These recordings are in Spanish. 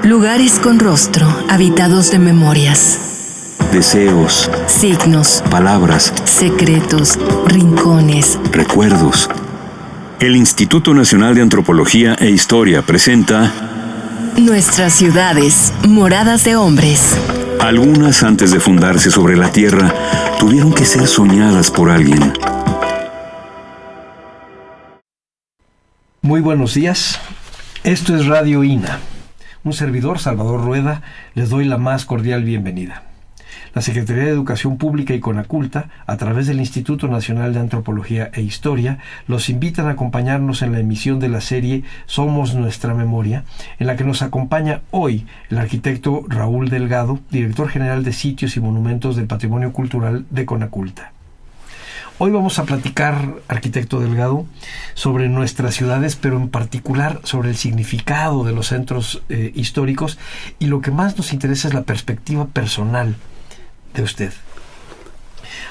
Lugares con rostro, habitados de memorias. Deseos, signos, palabras, secretos, rincones, recuerdos. El Instituto Nacional de Antropología e Historia presenta nuestras ciudades, moradas de hombres. Algunas, antes de fundarse sobre la tierra, tuvieron que ser soñadas por alguien. Muy buenos días. Esto es Radio INA. Un servidor, Salvador Rueda, les doy la más cordial bienvenida. La Secretaría de Educación Pública y Conaculta, a través del Instituto Nacional de Antropología e Historia, los invitan a acompañarnos en la emisión de la serie Somos Nuestra Memoria, en la que nos acompaña hoy el arquitecto Raúl Delgado, director general de Sitios y Monumentos del Patrimonio Cultural de Conaculta. Hoy vamos a platicar, arquitecto Delgado, sobre nuestras ciudades, pero en particular sobre el significado de los centros históricos, y lo que más nos interesa es la perspectiva personal de usted.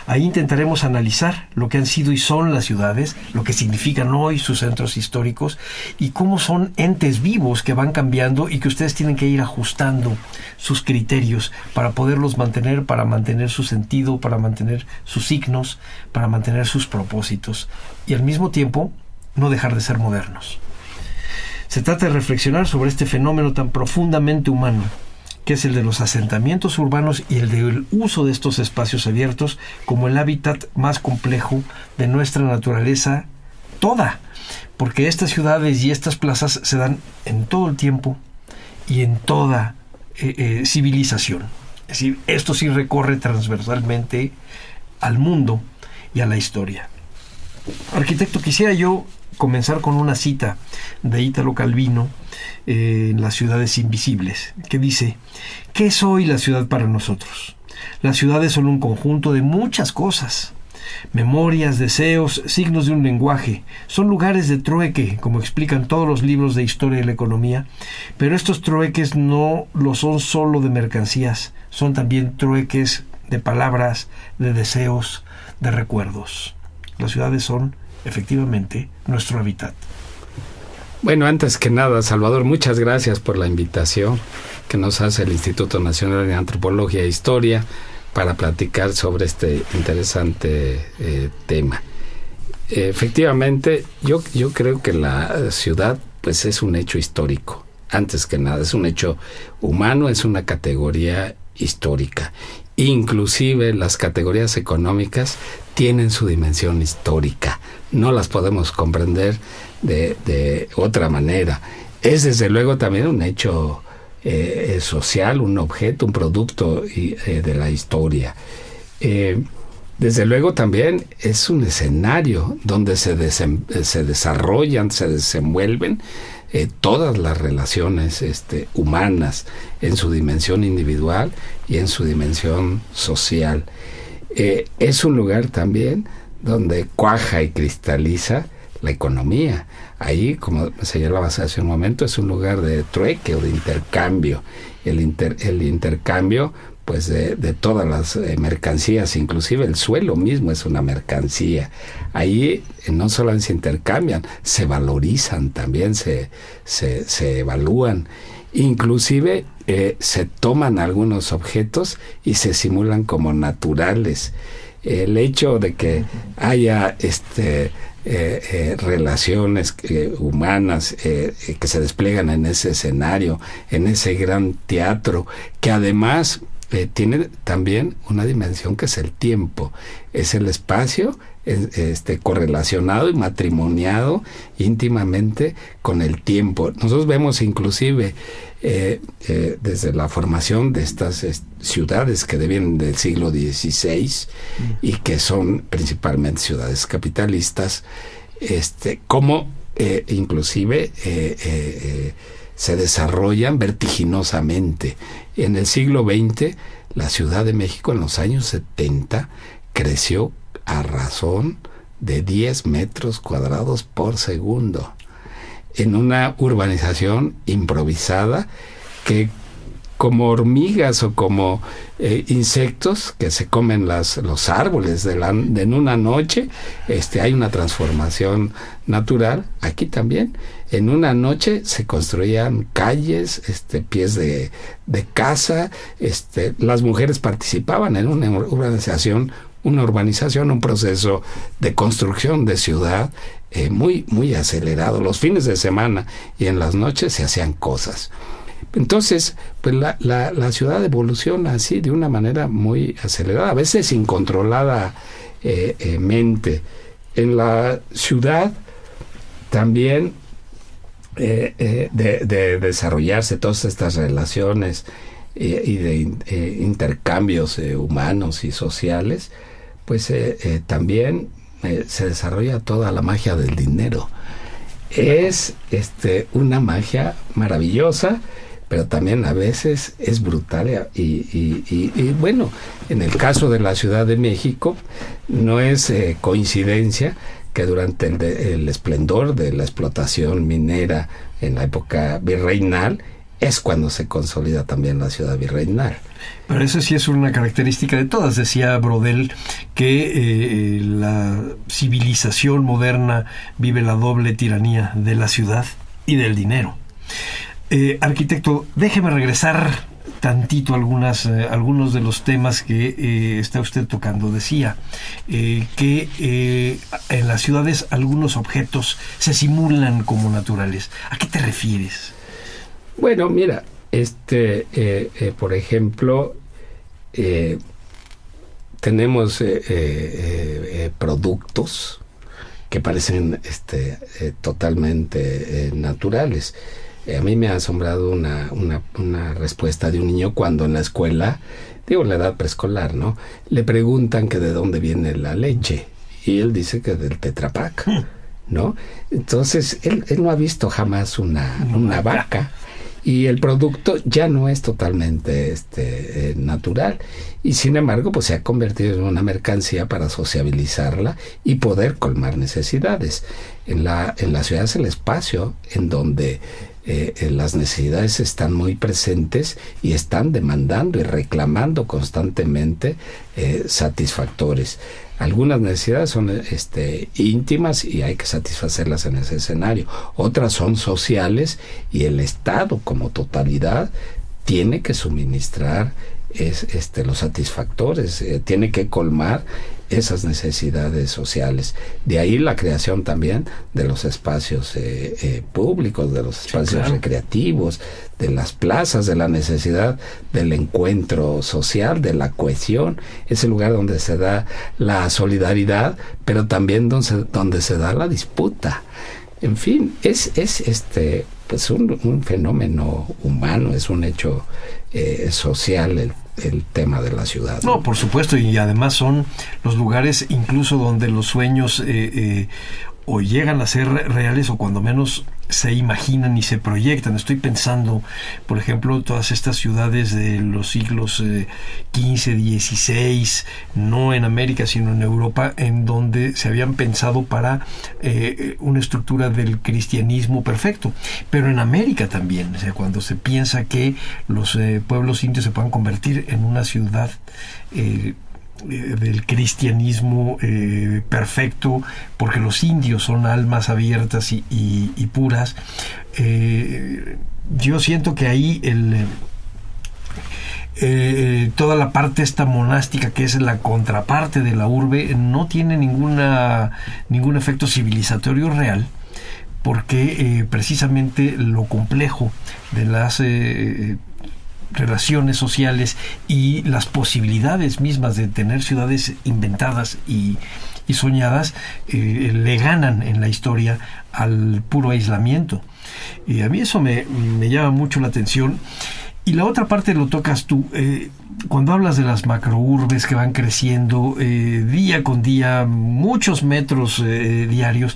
Ahí intentaremos analizar lo que han sido y son las ciudades, lo que significan hoy sus centros históricos y cómo son entes vivos que van cambiando y que ustedes tienen que ir ajustando sus criterios para poderlos mantener, para mantener su sentido, para mantener sus signos, para mantener sus propósitos y al mismo tiempo no dejar de ser modernos. Se trata de reflexionar sobre este fenómeno tan profundamente humano, que es el de los asentamientos urbanos y el del uso de estos espacios abiertos como el hábitat más complejo de nuestra naturaleza toda, porque estas ciudades y estas plazas se dan en todo el tiempo y en toda civilización. Es decir, esto sí recorre transversalmente al mundo y a la historia. Arquitecto, quisiera yo comenzar con una cita de Italo Calvino en Las ciudades invisibles, que dice: ¿qué es hoy la ciudad para nosotros? Las ciudades son un conjunto de muchas cosas, memorias, deseos, signos de un lenguaje. Son lugares de trueque, como explican todos los libros de historia y la economía, pero estos trueques no lo son solo de mercancías, son también trueques de palabras, de deseos, de recuerdos. Las ciudades son efectivamente nuestro hábitat. Bueno, antes que nada, Salvador, muchas gracias por la invitación que nos hace el Instituto Nacional de Antropología e Historia para platicar sobre este interesante tema. Efectivamente, yo creo que la ciudad pues es un hecho histórico. Antes que nada, es un hecho humano, es una categoría histórica. Inclusive las categorías económicas tienen su dimensión histórica. No las podemos comprender de otra manera. Es desde luego también un hecho social, un objeto, un producto de la historia. Desde luego también es un escenario donde se desarrollan, se desenvuelven todas las relaciones humanas en su dimensión individual y en su dimensión social. Es un lugar también donde cuaja y cristaliza la economía. Ahí, como señalabas hace un momento, es un lugar de trueque o de intercambio. El intercambio pues de todas las mercancías, inclusive el suelo mismo es una mercancía. Ahí no solo se intercambian, se valorizan también, se evalúan. Inclusive se toman algunos objetos y se simulan como naturales. El hecho de que haya relaciones humanas que se despliegan en ese escenario, en ese gran teatro, que además tiene también una dimensión que es el tiempo, es el espacio correlacionado y matrimoniado íntimamente con el tiempo. Nosotros vemos inclusive desde la formación de estas ciudades que devienen del siglo XVI y que son principalmente ciudades capitalistas, cómo inclusive se desarrollan vertiginosamente. En el siglo XX, la Ciudad de México en los años 70 creció a razón de 10 metros cuadrados por segundo, en una urbanización improvisada que como hormigas o como insectos que se comen los árboles en una noche. Hay una transformación natural. Aquí también, en una noche se construían calles, pies de casa. Las mujeres participaban en una urbanización, un proceso de construcción de ciudad muy, muy acelerado. Los fines de semana y en las noches se hacían cosas. Entonces, pues la ciudad evoluciona así de una manera muy acelerada, a veces incontroladamente. En la ciudad también de desarrollarse todas estas relaciones y de intercambios humanos y sociales, pues también se desarrolla toda la magia del dinero. Es una magia maravillosa, pero también a veces es brutal y bueno, en el caso de la Ciudad de México no es coincidencia que durante el esplendor de la explotación minera en la época virreinal es cuando se consolida también la ciudad virreinal. Pero eso sí es una característica de todas. Decía Brodel que la civilización moderna vive la doble tiranía de la ciudad y del dinero. Arquitecto, déjeme regresar tantito a algunos de los temas que está usted tocando. Decía que en las ciudades algunos objetos se simulan como naturales. ¿A qué te refieres? Bueno, mira, por ejemplo, tenemos productos que parecen totalmente naturales. A mí me ha asombrado una respuesta de un niño cuando en la escuela, en la edad preescolar, ¿no?, le preguntan que de dónde viene la leche y él dice que del Tetra Pak, ¿no? Entonces él no ha visto jamás una vaca. Y el producto ya no es totalmente natural. Y sin embargo, pues se ha convertido en una mercancía para sociabilizarla y poder colmar necesidades. En la ciudad es el espacio en donde las necesidades están muy presentes y están demandando y reclamando constantemente satisfactores. Algunas necesidades son íntimas y hay que satisfacerlas en ese escenario. Otras son sociales y el Estado como totalidad tiene que suministrar los satisfactores, tiene que colmar esas necesidades sociales. De ahí la creación también de los espacios públicos, de los espacios recreativos, de las plazas, de la necesidad del encuentro social, de la cohesión, ese lugar donde se da la solidaridad, pero también donde se da la disputa. En fin, es pues un fenómeno humano, es un hecho social el tema de la ciudad. No, por supuesto, y además son los lugares incluso donde los sueños o llegan a ser reales o cuando menos se imaginan y se proyectan. Estoy pensando, por ejemplo, todas estas ciudades de los siglos XV, XVI, no en América sino en Europa, en donde se habían pensado para una estructura del cristianismo perfecto. Pero en América también, o sea, cuando se piensa que los pueblos indios se puedan convertir en una ciudad del cristianismo perfecto, porque los indios son almas abiertas y puras. Yo siento que ahí toda la parte esta monástica, que es la contraparte de la urbe, no tiene ningún efecto civilizatorio real, porque precisamente lo complejo de las relaciones sociales y las posibilidades mismas de tener ciudades inventadas y soñadas le ganan en la historia al puro aislamiento. Y a mí eso me llama mucho la atención. Y la otra parte lo tocas tú, cuando hablas de las macrourbes que van creciendo día con día, muchos metros diarios.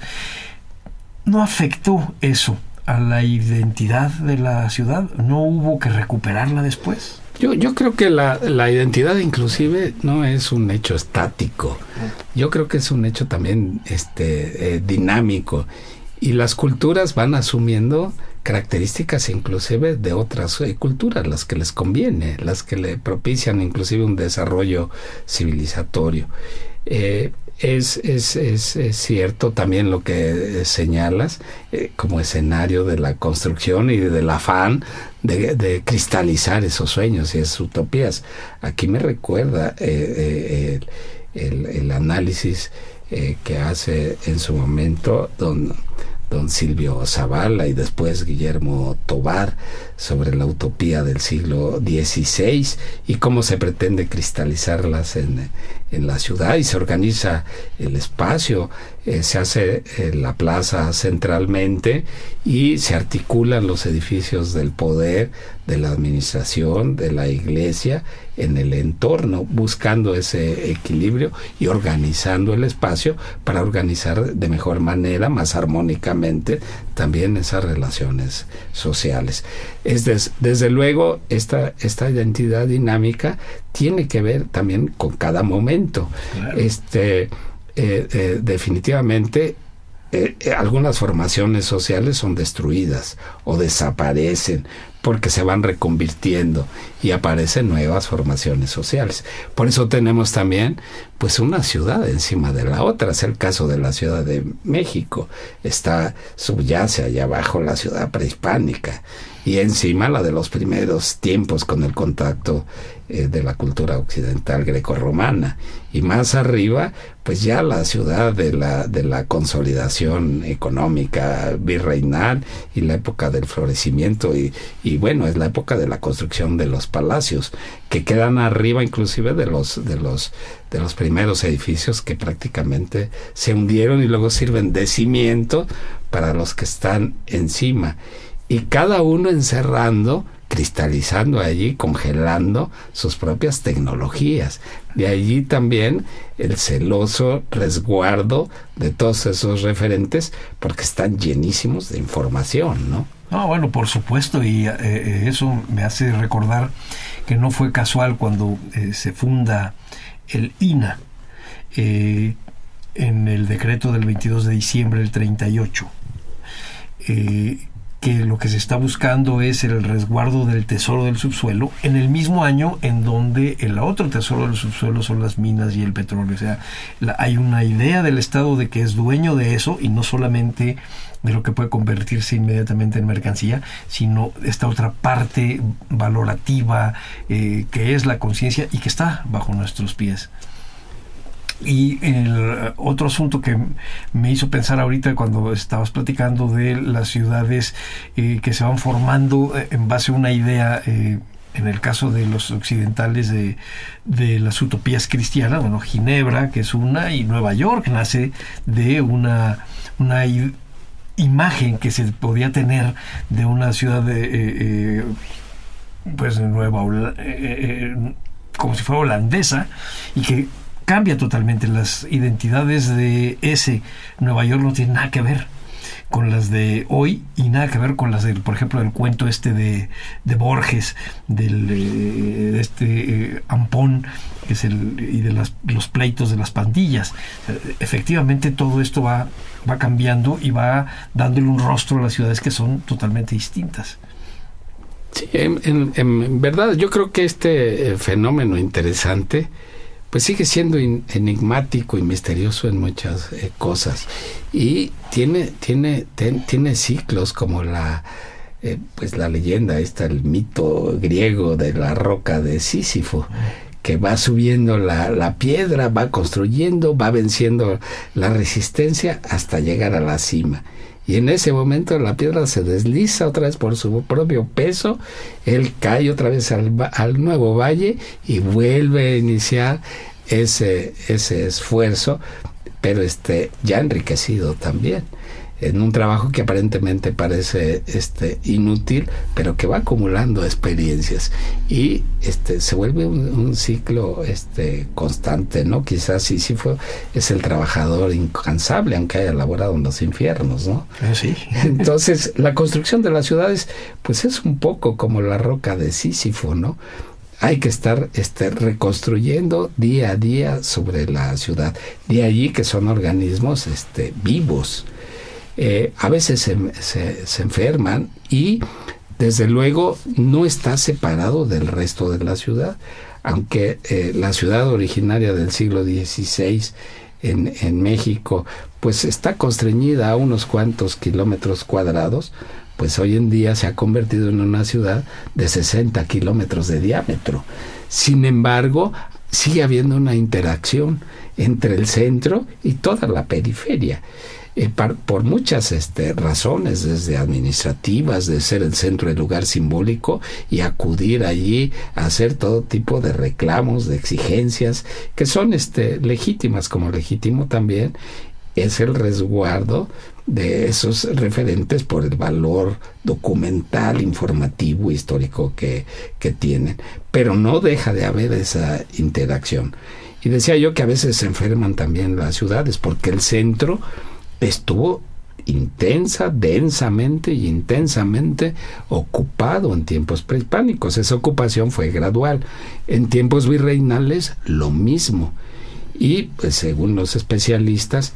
¿No afectó eso a la identidad de la ciudad? ¿No hubo que recuperarla después? Yo creo que la identidad inclusive no es un hecho estático. Yo creo que es un hecho también dinámico. Y las culturas van asumiendo características inclusive de otras culturas, las que les conviene, las que le propician inclusive un desarrollo civilizatorio. Es cierto también lo que señalas como escenario de la construcción y del afán de cristalizar esos sueños y esas utopías. Aquí me recuerda el análisis que hace en su momento don Silvio Zavala y después Guillermo Tovar sobre la utopía del siglo XVI y cómo se pretende cristalizarlas en la ciudad, y se organiza el espacio, se hace la plaza centralmente y se articulan los edificios del poder, de la administración, de la iglesia en el entorno, buscando ese equilibrio y organizando el espacio para organizar de mejor manera, más armónicamente, también esas relaciones sociales. Desde luego, esta identidad dinámica tiene que ver también con cada momento. Claro. Definitivamente, algunas formaciones sociales son destruidas o desaparecen porque se van reconvirtiendo y aparecen nuevas formaciones sociales. Por eso tenemos también pues una ciudad encima de la otra. Es el caso de la Ciudad de México. Subyace allá abajo la ciudad prehispánica y encima la de los primeros tiempos con el contacto de la cultura occidental grecorromana, y más arriba pues ya la ciudad de la consolidación económica virreinal y la época del florecimiento y bueno, es la época de la construcción de los palacios que quedan arriba inclusive de los primeros edificios que prácticamente se hundieron y luego sirven de cimiento para los que están encima, y cada uno encerrando, cristalizando allí, congelando sus propias tecnologías. De allí también el celoso resguardo de todos esos referentes, porque están llenísimos de información, ¿no? No, bueno, por supuesto, y eso me hace recordar que no fue casual cuando se funda el INAH, en el decreto del 22 de diciembre del 38, que lo que se está buscando es el resguardo del tesoro del subsuelo en el mismo año en donde el otro tesoro del subsuelo son las minas y el petróleo. O sea, hay una idea del Estado de que es dueño de eso, y no solamente de lo que puede convertirse inmediatamente en mercancía, sino esta otra parte valorativa que es la conciencia y que está bajo nuestros pies. Y el otro asunto que me hizo pensar ahorita cuando estabas platicando de las ciudades que se van formando en base a una idea, en el caso de los occidentales de las utopías cristianas, bueno, Ginebra, que es una, y Nueva York nace de una imagen que se podía tener de una ciudad pues nueva, como si fuera holandesa, y que cambia totalmente. Las identidades de ese Nueva York no tienen nada que ver con las de hoy y nada que ver con las de, por ejemplo, del cuento de Borges, de Ampón, que es y de los pleitos de las pandillas. Efectivamente, todo esto va cambiando y va dándole un rostro a las ciudades que son totalmente distintas. Sí, en verdad, yo creo que este fenómeno interesante pues sigue siendo enigmático y misterioso en muchas cosas, y tiene ciclos como pues la leyenda el mito griego de la roca de Sísifo, que va subiendo la piedra, va construyendo, va venciendo la resistencia hasta llegar a la cima. Y en ese momento la piedra se desliza otra vez por su propio peso, él cae otra vez al nuevo valle y vuelve a iniciar ese esfuerzo, pero ya enriquecido también, en un trabajo que aparentemente parece inútil, pero que va acumulando experiencias, y se vuelve un ciclo constante, ¿no? Quizás Sísifo es el trabajador incansable, aunque haya laborado en los infiernos, ¿no? Sí. Entonces, la construcción de las ciudades, pues es un poco como la roca de Sísifo, ¿no? Hay que estar reconstruyendo día a día sobre la ciudad. De allí que son organismos vivos. A veces se enferman y desde luego no está separado del resto de la ciudad, aunque la ciudad originaria del siglo XVI en México pues está constreñida a unos cuantos kilómetros cuadrados, pues hoy en día se ha convertido en una ciudad de 60 kilómetros de diámetro. Sin embargo, sigue habiendo una interacción entre el centro y toda la periferia. Por muchas razones, desde administrativas, de ser el centro del lugar simbólico y acudir allí a hacer todo tipo de reclamos, de exigencias, que son legítimas, como legítimo también es el resguardo de esos referentes por el valor documental, informativo, histórico que tienen. Pero no deja de haber esa interacción. Y decía yo que a veces se enferman también las ciudades, porque el centro estuvo densamente y intensamente ocupado en tiempos prehispánicos. Esa ocupación fue gradual. En tiempos virreinales, lo mismo. Y pues, según los especialistas,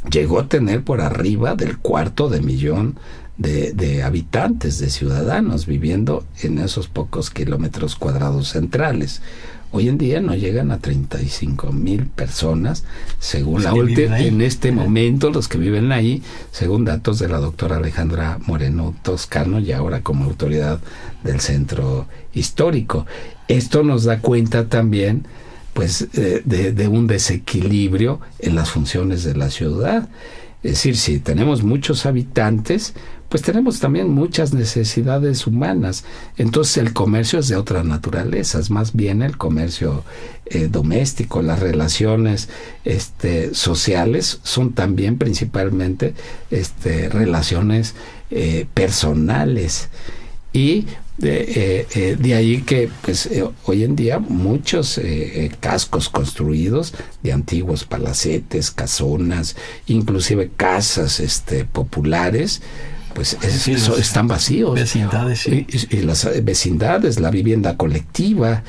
llegó a tener por arriba del 250,000 de habitantes, de ciudadanos, viviendo en esos pocos kilómetros cuadrados centrales. Hoy en día no llegan a 35,000 personas, según la última, en este momento, los que viven ahí, según datos de la doctora Alejandra Moreno Toscano, y ahora como autoridad del centro histórico. Esto nos da cuenta también pues de un desequilibrio en las funciones de la ciudad. Es decir, si tenemos muchos habitantes, pues tenemos también muchas necesidades humanas. Entonces el comercio es de otra naturaleza, es más bien el comercio doméstico. Las relaciones sociales son también principalmente relaciones personales. Y de ahí que pues hoy en día muchos cascos construidos de antiguos palacetes, casonas, inclusive casas populares, pues están vacíos. Vecindades, sí. Y las vecindades, la vivienda colectiva,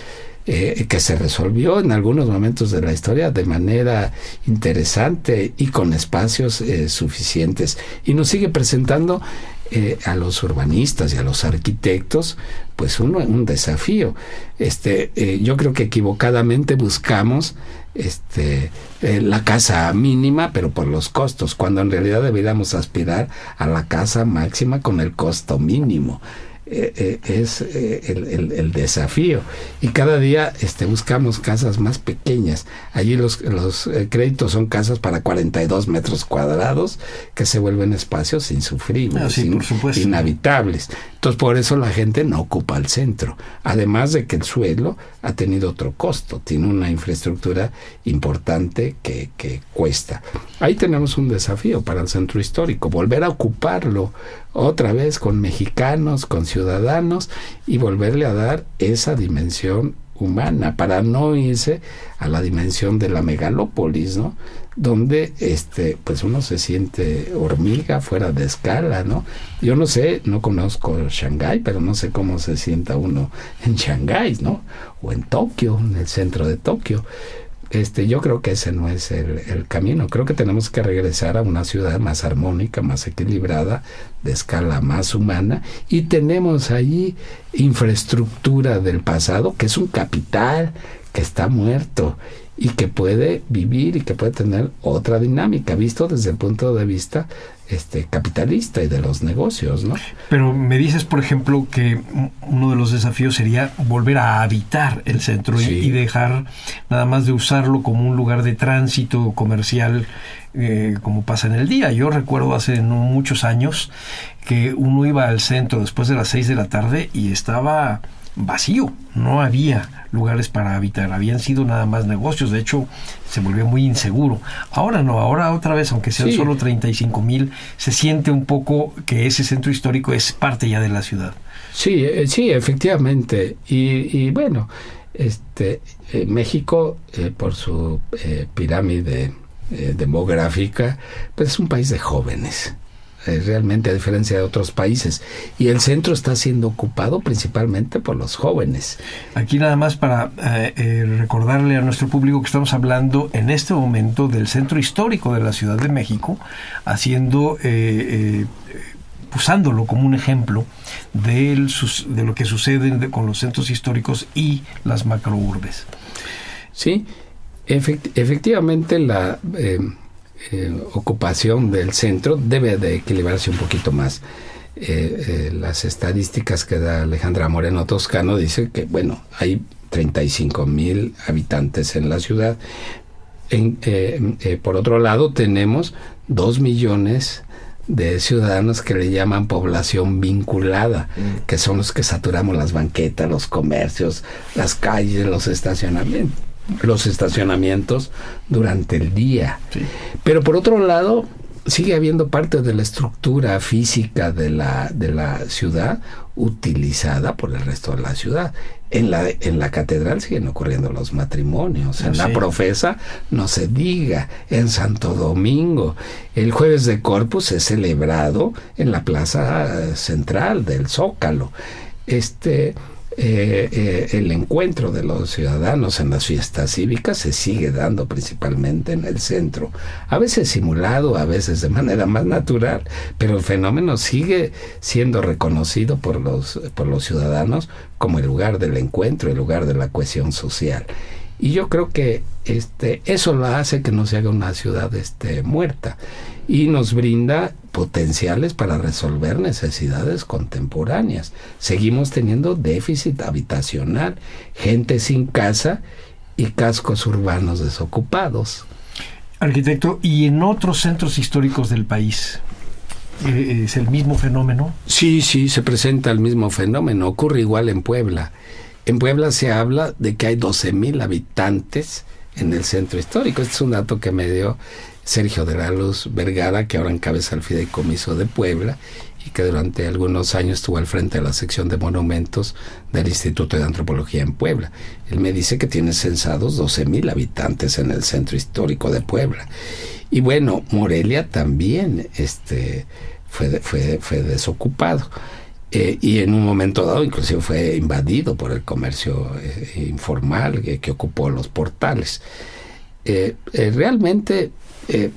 que se resolvió en algunos momentos de la historia de manera interesante y con espacios suficientes, y nos sigue presentando a los urbanistas y a los arquitectos pues un desafío. Yo creo que equivocadamente buscamos la casa mínima, pero por los costos, cuando en realidad deberíamos aspirar a la casa máxima con el costo mínimo. Es el desafío, y cada día buscamos casas más pequeñas. Allí los créditos son casas para 42 metros cuadrados que se vuelven espacios insufribles, por supuesto, inhabitables. Entonces por eso la gente no ocupa el centro, además de que el suelo ha tenido otro costo, tiene una infraestructura importante que cuesta. Ahí tenemos un desafío para el centro histórico, volver a ocuparlo otra vez con mexicanos, con ciudadanos, y volverle a dar esa dimensión humana, para no irse a la dimensión de la megalópolis, ¿no? Donde pues uno se siente hormiga fuera de escala, ¿no? Yo no sé, no conozco Shanghái, pero no sé cómo se sienta uno en Shanghái, ¿no? O en Tokio, en el centro de Tokio. Yo creo que ese no es el camino. Creo que tenemos que regresar a una ciudad más armónica, más equilibrada, de escala más humana, y tenemos allí infraestructura del pasado, que es un capital que está muerto y que puede vivir y que puede tener otra dinámica, visto desde el punto de vista capitalista y de los negocios, ¿no? Pero me dices, por ejemplo, que uno de los desafíos sería volver a habitar el centro, sí, y dejar nada más de usarlo como un lugar de tránsito comercial, como pasa en el día. Yo recuerdo hace no muchos años que uno iba al centro después de las 6 de la tarde y estaba vacío, no había lugares para habitar, habían sido nada más negocios. De hecho se volvió muy inseguro. Ahora no, ahora otra vez, aunque sean solo 35,000, se siente un poco que ese centro histórico es parte ya de la ciudad. Sí, efectivamente. Y bueno, México, por su pirámide demográfica, pues es un país de jóvenes. realmente, a diferencia de otros países. Y el centro está siendo ocupado principalmente por los jóvenes. Aquí nada más para recordarle a nuestro público que estamos hablando en este momento del centro histórico de la Ciudad de México, usándolo como un ejemplo de lo que sucede con los centros históricos y las macrourbes. Sí, efectivamente la ocupación del centro debe de equilibrarse un poquito más. Las estadísticas que da Alejandra Moreno Toscano dice que, bueno, hay 35,000 habitantes en la ciudad. Por otro lado, tenemos 2 millones de ciudadanos que le llaman población vinculada, que son los que saturamos las banquetas, los comercios, las calles, los estacionamientos durante el día. Sí. Pero por otro lado, sigue habiendo parte de la estructura física de la ciudad utilizada por el resto de la ciudad. En la catedral siguen ocurriendo los matrimonios, en la Profesa no se diga, en Santo Domingo. El jueves de Corpus es celebrado en la plaza central del Zócalo. El encuentro de los ciudadanos en las fiestas cívicas se sigue dando principalmente en el centro, a veces simulado, a veces de manera más natural, pero el fenómeno sigue siendo reconocido por los ciudadanos como el lugar del encuentro, el lugar de la cohesión social. Y yo creo que eso lo hace que no se haga una ciudad muerta, y nos brinda potenciales para resolver necesidades contemporáneas. Seguimos teniendo déficit habitacional, gente sin casa y cascos urbanos desocupados. Arquitecto, ¿y en otros centros históricos del país es el mismo fenómeno? Sí, se presenta el mismo fenómeno. Ocurre igual en Puebla. En Puebla se habla de que hay 12,000 habitantes en el centro histórico. Este es un dato que me dio Sergio de la Luz Vergara, que ahora encabeza el Fideicomiso de Puebla y que durante algunos años estuvo al frente de la sección de monumentos del Instituto de Antropología en Puebla. Él me dice que tiene censados 12,000 habitantes en el centro histórico de Puebla. Y bueno, Morelia también fue desocupado. Y en un momento dado inclusive fue invadido por el comercio informal que ocupó los portales. Realmente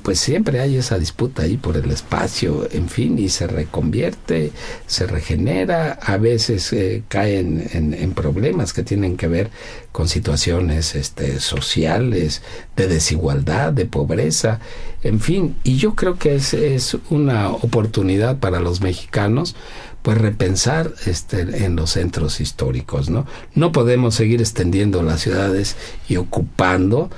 pues siempre hay esa disputa ahí por el espacio, en fin, y se reconvierte, se regenera, a veces caen en problemas que tienen que ver con situaciones sociales, de desigualdad, de pobreza, en fin, y yo creo que es una oportunidad para los mexicanos pues repensar en los centros históricos, ¿no? No podemos seguir extendiendo las ciudades y ocupando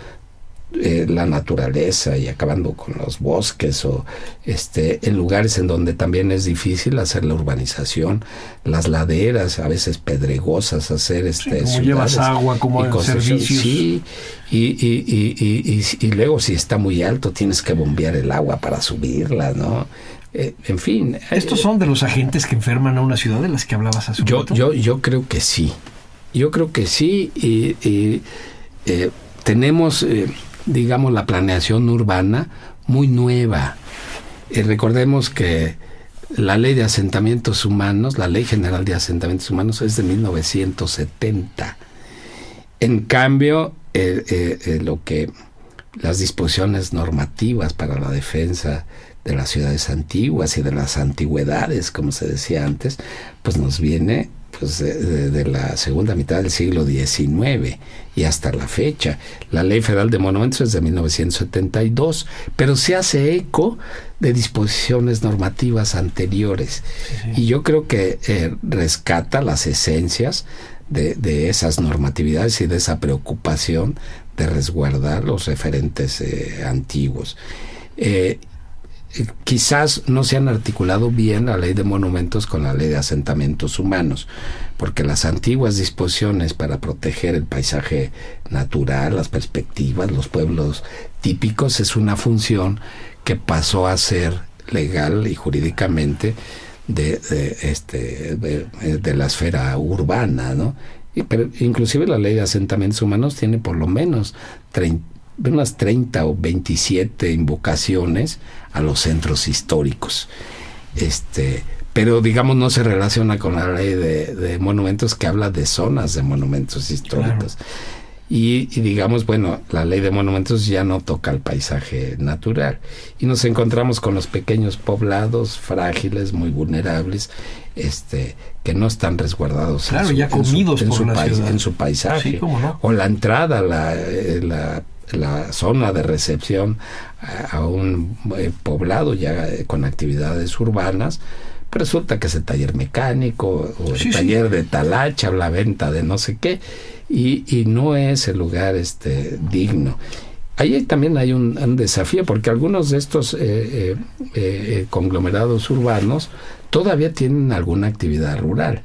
la naturaleza y acabando con los bosques o en lugares en donde también es difícil hacer la urbanización, las laderas a veces pedregosas, hacer como llevas agua, como servicios. Sí, y luego si está muy alto tienes que bombear el agua para subirla, ¿no? En fin. ¿Estos son de los agentes que enferman a una ciudad de las que hablabas hace un momento? Yo creo que sí. Yo creo que sí. Y tenemos, digamos, la planeación urbana muy nueva. Recordemos que la Ley de Asentamientos Humanos, la Ley General de Asentamientos Humanos es de 1970. En cambio, las disposiciones normativas para la defensa de las ciudades antiguas y de las antigüedades, como se decía antes, pues nos viene de la segunda mitad del siglo XIX y hasta la fecha. La Ley Federal de Monumentos es de 1972, pero se hace eco de disposiciones normativas anteriores. Sí. Y yo creo que rescata las esencias de esas normatividades y de esa preocupación de resguardar los referentes antiguos. Quizás no se han articulado bien la Ley de Monumentos con la Ley de Asentamientos Humanos, porque las antiguas disposiciones para proteger el paisaje natural, las perspectivas, los pueblos típicos, es una función que pasó a ser legal y jurídicamente de la esfera urbana, ¿no? Pero inclusive la Ley de Asentamientos Humanos tiene por lo menos unas 30 o 27 invocaciones a los centros históricos. pero digamos no se relaciona con la ley de monumentos, que habla de zonas de monumentos históricos. Claro. Y digamos, bueno, la ley de monumentos ya no toca el paisaje natural. Y nos encontramos con los pequeños poblados frágiles, muy vulnerables, que no están resguardados, claro, ya comidos por la ciudad, en su paisaje. Sí, ¿cómo no? O la entrada, la zona de recepción a un poblado ya con actividades urbanas. Resulta que es el taller mecánico o el taller de talacha o la venta de no sé qué, y no es el lugar digno. Ahí también hay un desafío, porque algunos de estos conglomerados urbanos todavía tienen alguna actividad rural.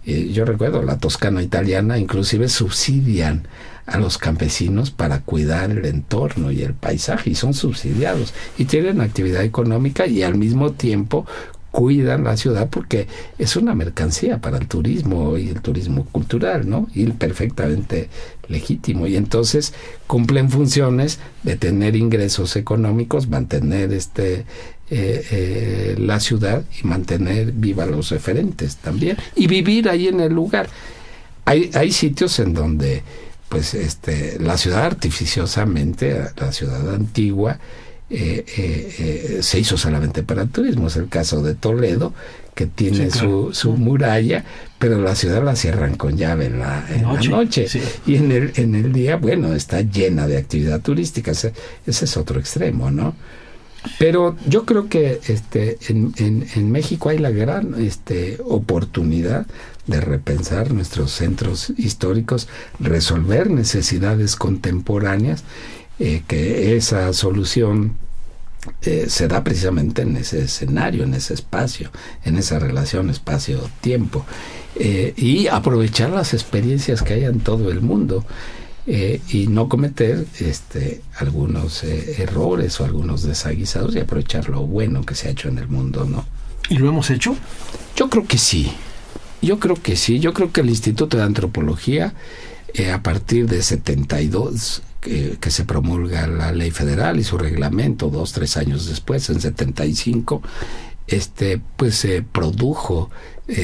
Yo recuerdo, la Toscana italiana inclusive subsidian a los campesinos para cuidar el entorno y el paisaje, y son subsidiados y tienen actividad económica, y al mismo tiempo cuidan la ciudad porque es una mercancía para el turismo y el turismo cultural, ¿no? Y perfectamente legítimo. Y entonces cumplen funciones de tener ingresos económicos, mantener la ciudad y mantener viva los referentes también, y vivir ahí en el lugar. Hay sitios en donde pues la ciudad artificiosamente, la ciudad antigua, se hizo solamente para el turismo. Es el caso de Toledo, que tiene su muralla, pero la ciudad la cierran con llave en la noche. Sí. Y en el día, bueno, está llena de actividad turística. Ese es otro extremo, ¿no? Pero yo creo que en México hay la gran oportunidad de repensar nuestros centros históricos, resolver necesidades contemporáneas, que esa solución se da precisamente en ese escenario, en ese espacio, en esa relación espacio-tiempo, y aprovechar las experiencias que hay en todo el mundo, y no cometer algunos errores o algunos desaguisados, y aprovechar lo bueno que se ha hecho en el mundo, ¿no? ¿Y lo hemos hecho? Yo creo que sí. Yo creo que el Instituto de Antropología, a partir de 72, que se promulga la ley federal y su reglamento 2-3 años después, en 75, pues se produjo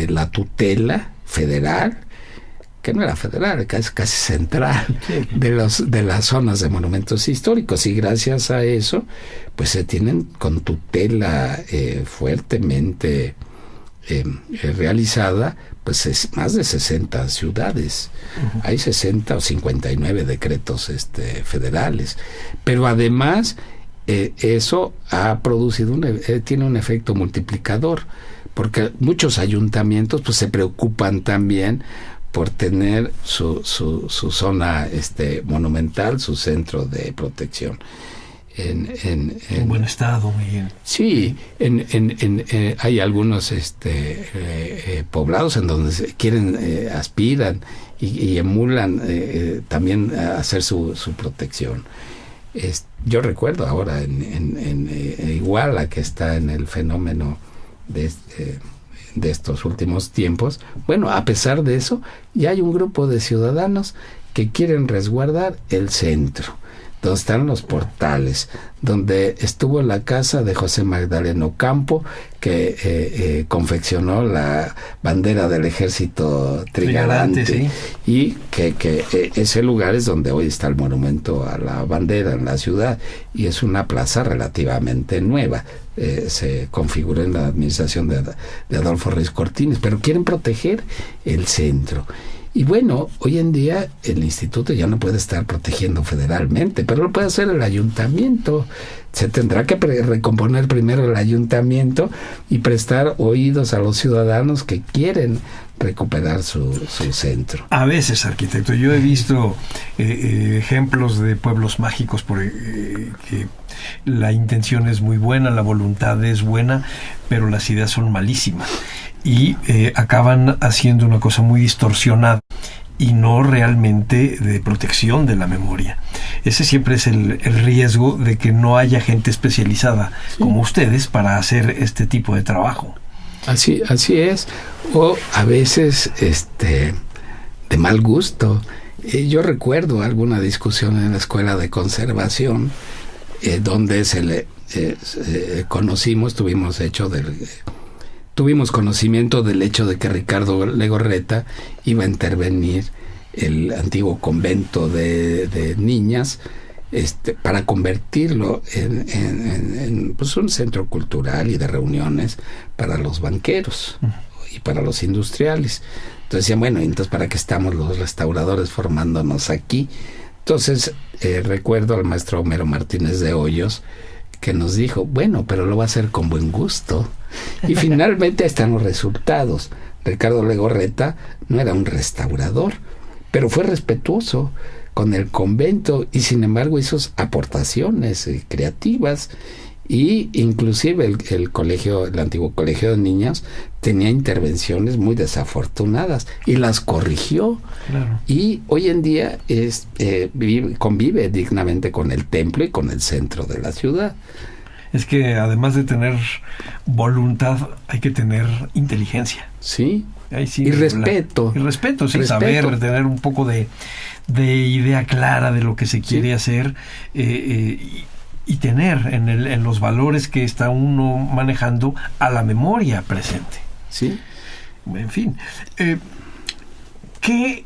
la tutela federal, que no era federal, que es casi central, de las zonas de monumentos históricos, y gracias a eso pues se tienen con tutela fuertemente realizada, pues es más de 60 ciudades. Uh-huh. Hay 60 o 59 decretos federales, pero además eso ha producido tiene un efecto multiplicador, porque muchos ayuntamientos pues se preocupan también por tener su zona monumental, su centro de protección en buen estado, muy bien. Sí, hay algunos poblados en donde aspiran y emulan también a hacer su protección. Yo recuerdo ahora en Iguala, que está en el fenómeno de estos últimos tiempos. Bueno, a pesar de eso, ya hay un grupo de ciudadanos que quieren resguardar el centro, donde están los portales, donde estuvo la casa de José Magdaleno Campo, que confeccionó la bandera del ejército trigarante, sí. Y que ese lugar es donde hoy está el monumento a la bandera en la ciudad, y es una plaza relativamente nueva. Se configuró en la administración de Adolfo Ruiz Cortines, pero quieren proteger el centro. Y bueno, hoy en día el instituto ya no puede estar protegiendo federalmente, pero lo puede hacer el ayuntamiento. Se tendrá que recomponer primero el ayuntamiento y prestar oídos a los ciudadanos que quieren recuperar su centro. A veces, arquitecto, yo he visto ejemplos de pueblos mágicos que la intención es muy buena, la voluntad es buena, pero las ideas son malísimas. Y acaban haciendo una cosa muy distorsionada y no realmente de protección de la memoria. Ese siempre es el riesgo de que no haya gente especializada, sí, como ustedes para hacer este tipo de trabajo. Así es. O a veces de mal gusto. Yo recuerdo alguna discusión en la escuela de conservación donde conocimos, tuvimos hecho tuvimos conocimiento del hecho de que Ricardo Legorreta iba a intervenir el antiguo convento de niñas para convertirlo en pues un centro cultural y de reuniones para los banqueros y para los industriales. Entonces decían, bueno, entonces ¿para qué estamos los restauradores formándonos aquí? Entonces recuerdo al maestro Homero Martínez de Hoyos, que nos dijo, bueno, pero lo va a hacer con buen gusto. Y finalmente ahí están los resultados. Ricardo Legorreta no era un restaurador, pero fue respetuoso con el convento y sin embargo hizo aportaciones creativas, y inclusive el antiguo colegio de niñas tenía intervenciones muy desafortunadas y las corrigió. Claro. Y hoy en día convive dignamente con el templo y con el centro de la ciudad. Es que además de tener voluntad, hay que tener inteligencia. Sí. Ahí sí, y respeto. Y respeto, sí, respeto. Saber, tener un poco de idea clara de lo que se quiere hacer, y tener en los valores que está uno manejando a la memoria presente. Sí. En fin, ¿qué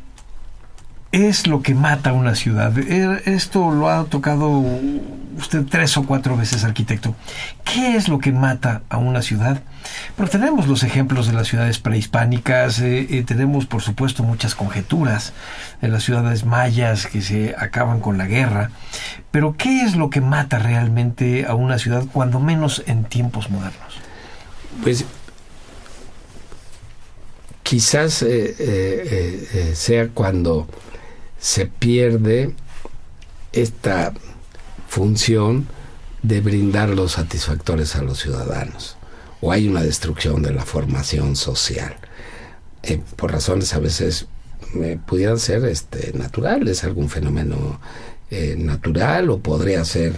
es lo que mata a una ciudad? Esto lo ha tocado usted 3 o 4 veces, arquitecto. ¿Qué es lo que mata a una ciudad? Pero tenemos los ejemplos de las ciudades prehispánicas, tenemos por supuesto muchas conjeturas de las ciudades mayas que se acaban con la guerra, pero ¿qué es lo que mata realmente a una ciudad, cuando menos en tiempos modernos? Pues quizás sea cuando se pierde esta función de brindar los satisfactores a los ciudadanos, o hay una destrucción de la formación social, por razones a veces pudieran ser naturales, algún fenómeno natural, o podría ser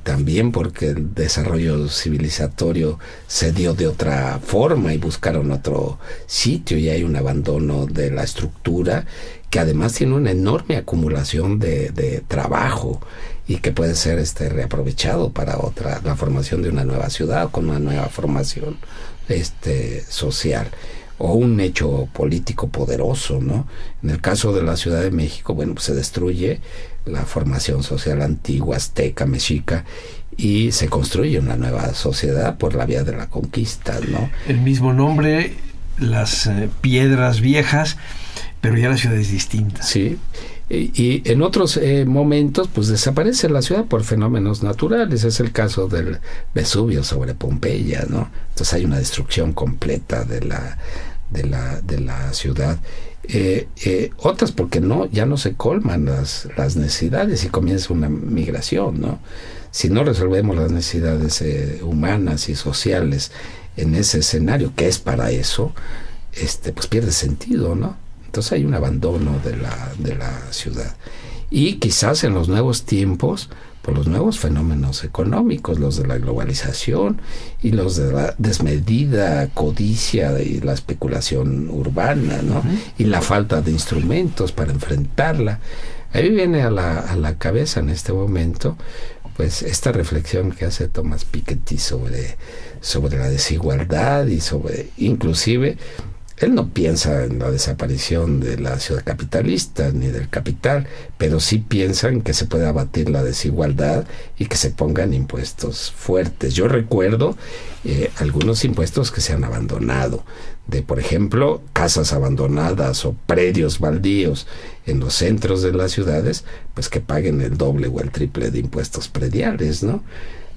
también porque el desarrollo civilizatorio se dio de otra forma y buscaron otro sitio, y hay un abandono de la estructura que además tiene una enorme acumulación de trabajo y que puede ser reaprovechado para la formación de una nueva ciudad con una nueva formación social, o un hecho político poderoso, ¿no? En el caso de la Ciudad de México, bueno, pues se destruye la formación social antigua, azteca, mexica, y se construye una nueva sociedad por la vía de la conquista, ¿no? El mismo nombre, las piedras viejas, pero ya la ciudad es distinta. Sí. Y en otros momentos pues desaparece la ciudad por fenómenos naturales. Es el caso del Vesubio sobre Pompeya, ¿no? Entonces hay una destrucción completa de la ciudad. Otras porque ya no se colman las necesidades y comienza una migración, ¿no? Si no resolvemos las necesidades humanas y sociales en ese escenario, que es para eso, pues pierde sentido, ¿no? Entonces hay un abandono de la ciudad. Y quizás en los nuevos tiempos, por los nuevos fenómenos económicos, los de la globalización y los de la desmedida codicia y la especulación urbana, ¿no? Y la falta de instrumentos para enfrentarla. Ahí viene a la cabeza en este momento pues esta reflexión que hace Thomas Piketty sobre la desigualdad y sobre, inclusive, él no piensa en la desaparición de la ciudad capitalista ni del capital, pero sí piensa en que se puede abatir la desigualdad y que se pongan impuestos fuertes. Yo recuerdo algunos impuestos que se han abandonado, por ejemplo, casas abandonadas o predios baldíos en los centros de las ciudades, pues que paguen el doble o el triple de impuestos prediales, ¿no?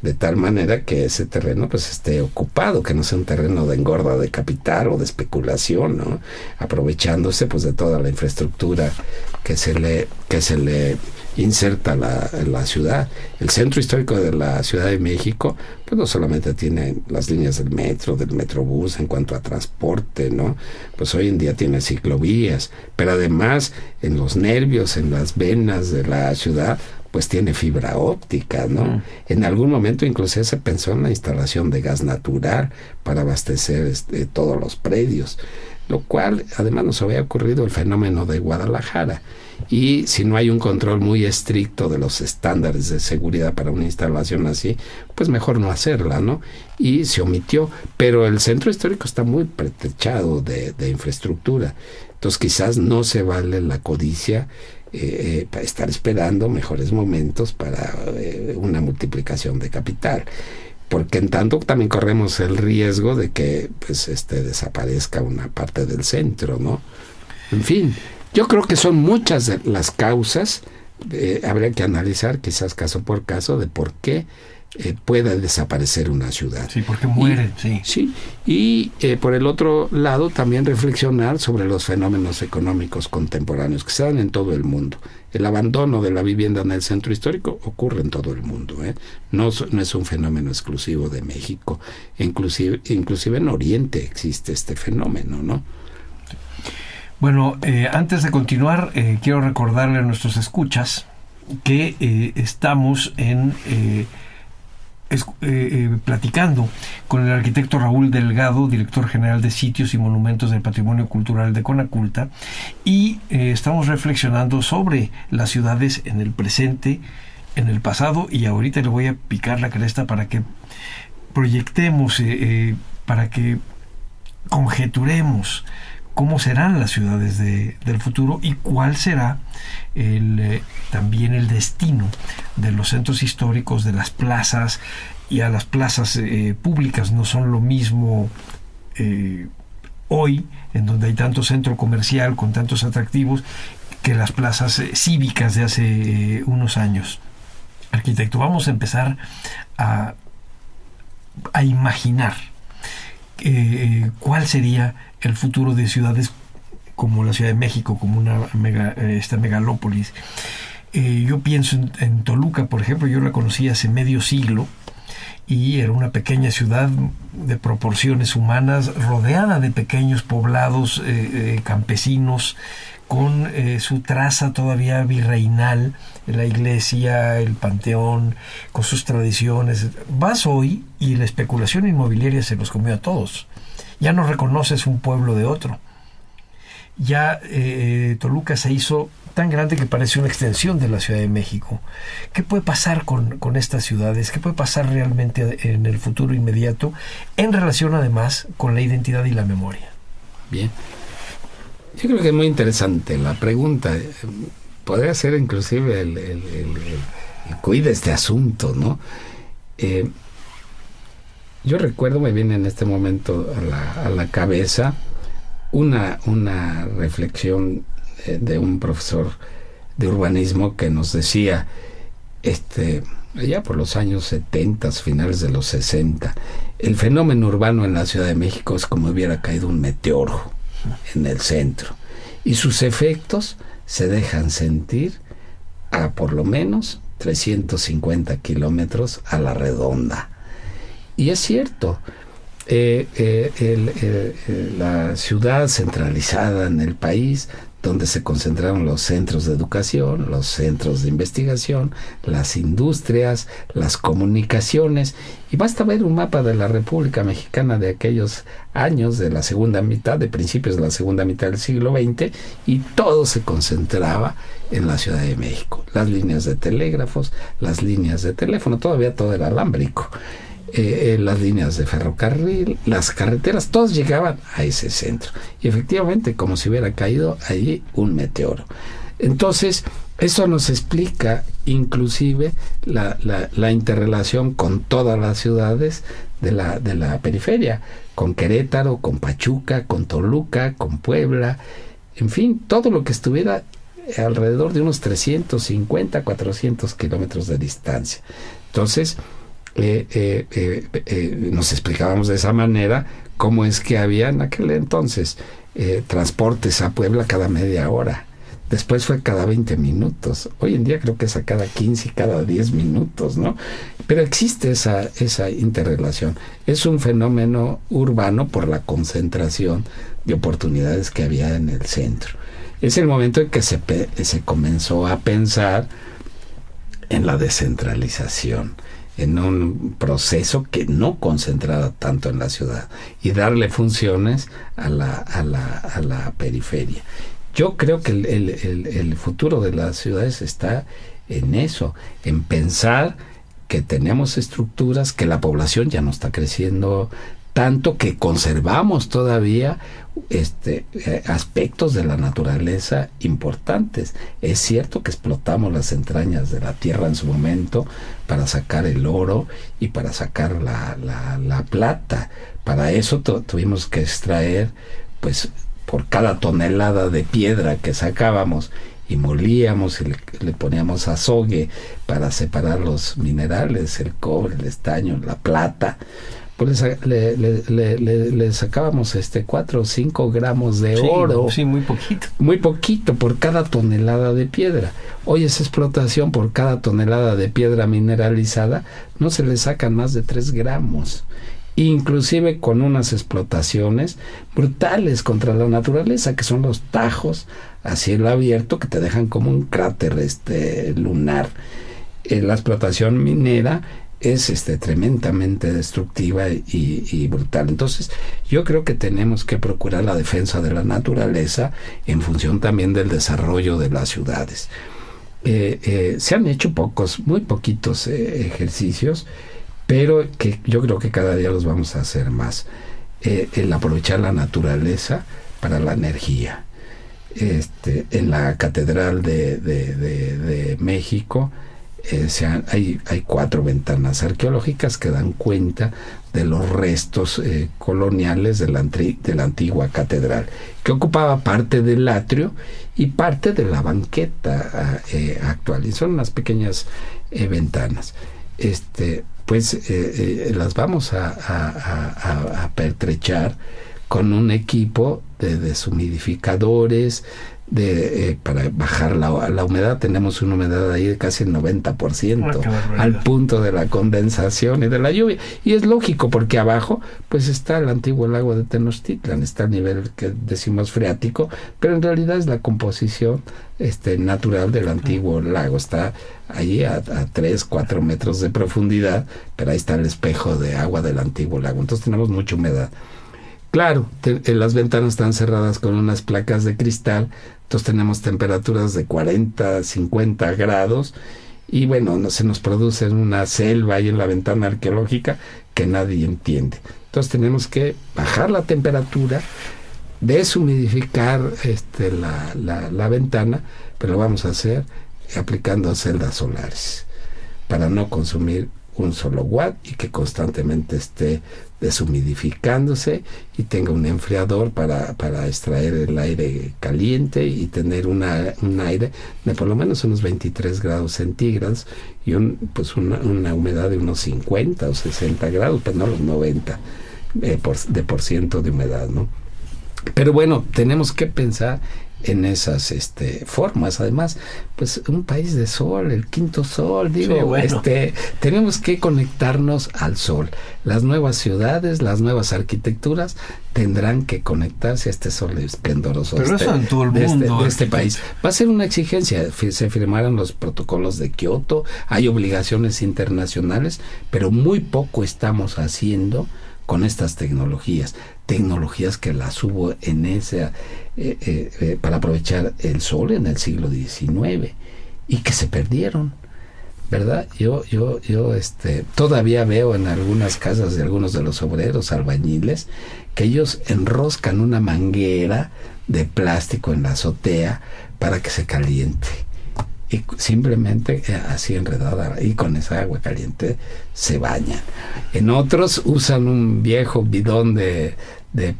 De tal manera que ese terreno pues esté ocupado, que no sea un terreno de engorda de capital o de especulación, ¿no? Aprovechándose pues de toda la infraestructura que se le inserta la ciudad. El centro histórico de la Ciudad de México pues no solamente tiene las líneas del metro, del metrobús en cuanto a transporte, ¿no? Pues hoy en día tiene ciclovías, pero además en los nervios, en las venas de la ciudad pues tiene fibra óptica, ¿no? En algún momento inclusive se pensó en la instalación de gas natural para abastecer todos los predios, lo cual además nos había ocurrido el fenómeno de Guadalajara. y si no hay un control muy estricto de los estándares de seguridad para una instalación así, pues mejor no hacerla, ¿no? Y se omitió, pero el centro histórico está muy pretechado de infraestructura, entonces quizás no se vale la codicia para estar esperando mejores momentos para una multiplicación de capital, porque en tanto también corremos el riesgo de que pues desaparezca una parte del centro, ¿no? En fin, yo creo que son muchas de las causas, habría que analizar quizás caso por caso de por qué pueda desaparecer una ciudad. Sí, porque mueren, sí. Sí, y por el otro lado también reflexionar sobre los fenómenos económicos contemporáneos que se dan en todo el mundo. El abandono de la vivienda en el centro histórico ocurre en todo el mundo, ¿eh? No es un fenómeno exclusivo de México, inclusive en Oriente existe este fenómeno, ¿no? Bueno, antes de continuar, quiero recordarle a nuestros escuchas que estamos platicando con el arquitecto Raúl Delgado, director general de Sitios y Monumentos del Patrimonio Cultural de Conaculta, y estamos reflexionando sobre las ciudades en el presente, en el pasado, y ahorita le voy a picar la cresta para que proyectemos, para que conjeturemos cómo serán las ciudades del futuro y cuál será también el destino de los centros históricos, de las plazas, y a las plazas públicas. No son lo mismo hoy, en donde hay tanto centro comercial con tantos atractivos, que las plazas cívicas de hace unos años. Arquitecto, vamos a empezar a imaginar cuál sería el futuro de ciudades como la Ciudad de México, como esta megalópolis. Yo pienso en Toluca, por ejemplo. Yo la conocí hace medio siglo y era una pequeña ciudad de proporciones humanas, rodeada de pequeños poblados campesinos, con su traza todavía virreinal, la iglesia, el panteón, con sus tradiciones. Vas hoy y la especulación inmobiliaria se los comió a todos. Ya no reconoces un pueblo de otro. Ya Toluca se hizo tan grande que parece una extensión de la Ciudad de México. ¿Qué puede pasar con estas ciudades? ¿Qué puede pasar realmente en el futuro inmediato, en relación además con la identidad y la memoria? Bien. Yo creo que es muy interesante la pregunta. Podría ser inclusive el cuid de este asunto, ¿no? Yo recuerdo, me viene en este momento a la cabeza una reflexión de un profesor de urbanismo que nos decía, allá por los años 70, finales de los 60, el fenómeno urbano en la Ciudad de México es como hubiera caído un meteoro en el centro, y sus efectos se dejan sentir a por lo menos 350 kilómetros a la redonda. Y es cierto, la ciudad centralizada en el país, donde se concentraron los centros de educación, los centros de investigación, las industrias, las comunicaciones, y basta ver un mapa de la República Mexicana de aquellos años, de la segunda mitad, de principios de la segunda mitad del siglo XX, y todo se concentraba en la Ciudad de México. Las líneas de telégrafos, las líneas de teléfono, todavía todo era alámbrico. Las líneas de ferrocarril, las carreteras, todos llegaban a ese centro. Y efectivamente, como si hubiera caído allí un meteoro. Entonces, eso nos explica inclusive la interrelación con todas las ciudades de la periferia, con Querétaro, con Pachuca, con Toluca, con Puebla, en fin, todo lo que estuviera alrededor de unos 350, 400 kilómetros de distancia. Entonces, nos explicábamos de esa manera cómo es que había en aquel entonces transportes a Puebla cada media hora. Después fue cada 20 minutos. Hoy en día creo que es a cada 15 y cada 10 minutos, ¿no? Pero existe esa interrelación. Es un fenómeno urbano por la concentración de oportunidades que había en el centro. Es el momento en que se comenzó a pensar en la descentralización, en un proceso que no concentrara tanto en la ciudad y darle funciones a la periferia. Yo creo que el futuro de las ciudades está en eso, en pensar que tenemos estructuras, que la población ya no está creciendo tanto, que conservamos todavía aspectos de la naturaleza importantes. Es cierto que explotamos las entrañas de la tierra en su momento para sacar el oro y para sacar la plata. Para eso tuvimos que extraer, pues, por cada tonelada de piedra que sacábamos y molíamos y le poníamos azogue para separar los minerales, el cobre, el estaño, la plata, pues le sacábamos 4 o 5 gramos de oro. Sí, muy poquito. Muy poquito por cada tonelada de piedra. Hoy esa explotación por cada tonelada de piedra mineralizada no se le sacan más de 3 gramos. Inclusive con unas explotaciones brutales contra la naturaleza, que son los tajos a cielo abierto que te dejan como un cráter lunar. La explotación minera es tremendamente destructiva y brutal. Entonces, yo creo que tenemos que procurar la defensa de la naturaleza en función también del desarrollo de las ciudades. Se han hecho muy poquitos ejercicios, pero que yo creo que cada día los vamos a hacer más. El aprovechar la naturaleza para la energía. En la Catedral de México hay 4 ventanas arqueológicas que dan cuenta de los restos coloniales de la antigua catedral, que ocupaba parte del atrio y parte de la banqueta actual, y son unas pequeñas ventanas. Las vamos a pertrechar con un equipo de deshumidificadores, para bajar la humedad. Tenemos una humedad ahí de casi el 90%, al punto de la condensación y de la lluvia. Y es lógico, porque abajo pues está el antiguo lago de Tenochtitlan, está el nivel que decimos freático, pero en realidad es la composición natural del antiguo lago. Está ahí a 3-4 metros de profundidad, pero ahí está el espejo de agua del antiguo lago. Entonces tenemos mucha humedad. Claro, las ventanas están cerradas con unas placas de cristal, entonces tenemos temperaturas de 40, 50 grados, y bueno, se nos produce una selva ahí en la ventana arqueológica que nadie entiende. Entonces tenemos que bajar la temperatura, deshumidificar la ventana, pero lo vamos a hacer aplicando celdas solares para no consumir un solo watt y que constantemente esté deshumidificándose y tenga un enfriador para extraer el aire caliente y tener un aire de por lo menos unos 23 grados centígrados y una humedad de unos 50 o 60 grados, pero no los 90 por ciento de humedad, ¿no? Pero bueno, tenemos que pensar en esas formas. Además, pues un país de sol, el quinto sol, digo, sí, bueno. Tenemos que conectarnos al sol. Las nuevas ciudades, las nuevas arquitecturas tendrán que conectarse a este sol esplendoroso. Pero eso en todo el mundo, de este país. Va a ser una exigencia. Se firmaron los protocolos de Kioto, hay obligaciones internacionales, pero muy poco estamos haciendo con estas tecnologías que las hubo en para aprovechar el sol en el siglo XIX y que se perdieron, ¿verdad? Yo todavía veo en algunas casas de algunos de los obreros albañiles que ellos enroscan una manguera de plástico en la azotea para que se caliente. Y simplemente así enredada y con esa agua caliente se bañan. En otros usan un viejo bidón de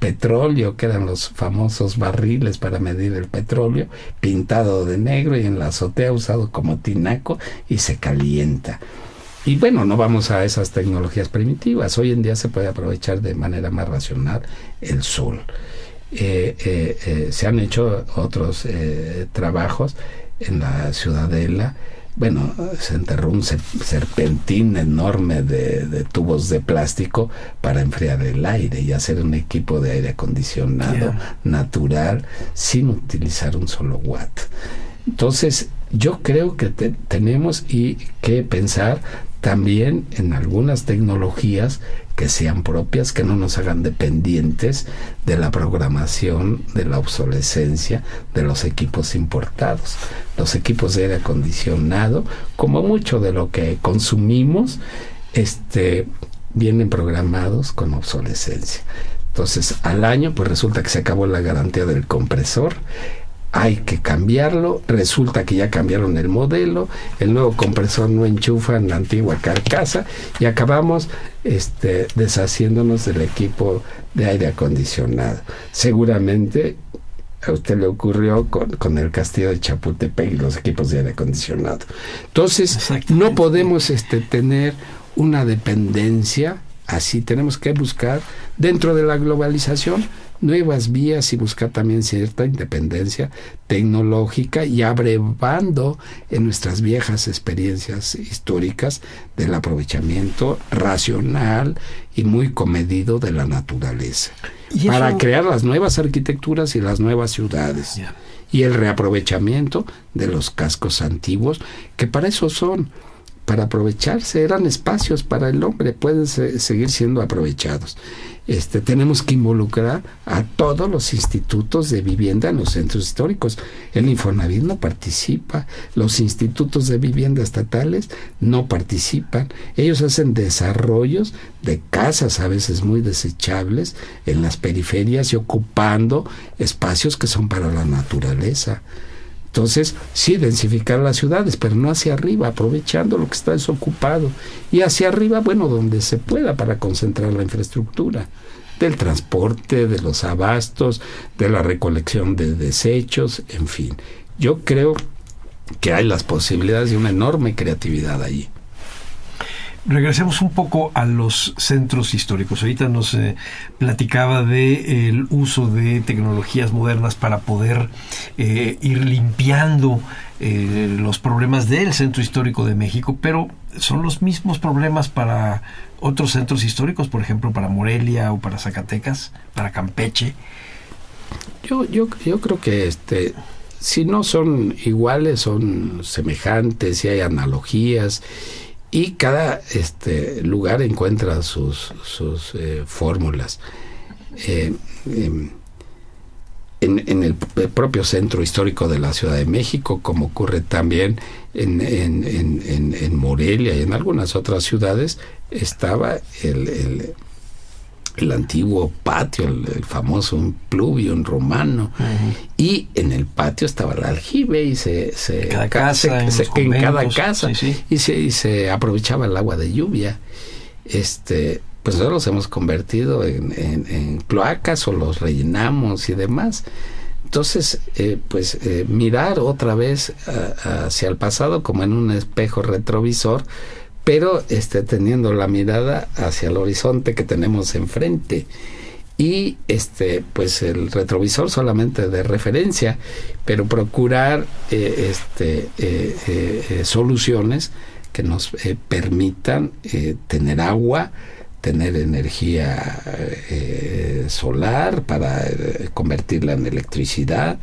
petróleo, que eran los famosos barriles para medir el petróleo, pintado de negro y en la azotea usado como tinaco y se calienta. Y bueno, no vamos a esas tecnologías primitivas. Hoy en día se puede aprovechar de manera más racional el sol. Se han hecho otros trabajos en la Ciudadela. Bueno, se enterró un serpentín enorme de tubos de plástico para enfriar el aire y hacer un equipo de aire acondicionado natural sin utilizar un solo watt. Entonces, yo creo que tenemos que pensar también en algunas tecnologías que sean propias, que no nos hagan dependientes de la programación, de la obsolescencia de los equipos importados. Los equipos de aire acondicionado, como mucho de lo que consumimos, vienen programados con obsolescencia. Entonces, al año, pues resulta que se acabó la garantía del compresor, hay que cambiarlo, resulta que ya cambiaron el modelo, el nuevo compresor no enchufa en la antigua carcasa y acabamos deshaciéndonos del equipo de aire acondicionado. Seguramente a usted le ocurrió con el castillo de Chapultepec y los equipos de aire acondicionado. Entonces, no podemos tener una dependencia así. Tenemos que buscar dentro de la globalización nuevas vías y buscar también cierta independencia tecnológica y abrevando en nuestras viejas experiencias históricas del aprovechamiento racional y muy comedido de la naturaleza para crear las nuevas arquitecturas y las nuevas ciudades. Yeah. Y el reaprovechamiento de los cascos antiguos, que para eso son, para aprovecharse, eran espacios para el hombre, pueden seguir siendo aprovechados. Tenemos que involucrar a todos los institutos de vivienda en los centros históricos. El Infonavit no participa, los institutos de vivienda estatales no participan. Ellos hacen desarrollos de casas a veces muy desechables en las periferias y ocupando espacios que son para la naturaleza. Entonces, sí, densificar las ciudades, pero no hacia arriba, aprovechando lo que está desocupado. Y hacia arriba, bueno, donde se pueda, para concentrar la infraestructura del transporte, de los abastos, de la recolección de desechos, en fin. Yo creo que hay las posibilidades de una enorme creatividad allí. Regresemos un poco a los centros históricos. Ahorita nos platicaba del uso de tecnologías modernas para poder ir limpiando los problemas del Centro Histórico de México, pero son los mismos problemas para otros centros históricos, por ejemplo, para Morelia o para Zacatecas, para Campeche. Yo creo que si no son iguales, son semejantes y hay analogías. Y cada lugar encuentra sus fórmulas. En el propio centro histórico de la Ciudad de México, como ocurre también en Morelia y en algunas otras ciudades, estaba el antiguo patio, el famoso pluvium romano. Uh-huh. Y en el patio estaba el aljibe y en cada casa sí. y se aprovechaba el agua de lluvia. Pues nosotros los hemos convertido en cloacas o los rellenamos y demás. Entonces, mirar otra vez hacia el pasado como en un espejo retrovisor, pero teniendo la mirada hacia el horizonte que tenemos enfrente. Y el retrovisor solamente de referencia, pero procurar soluciones que nos permitan tener agua, tener energía solar para convertirla en electricidad,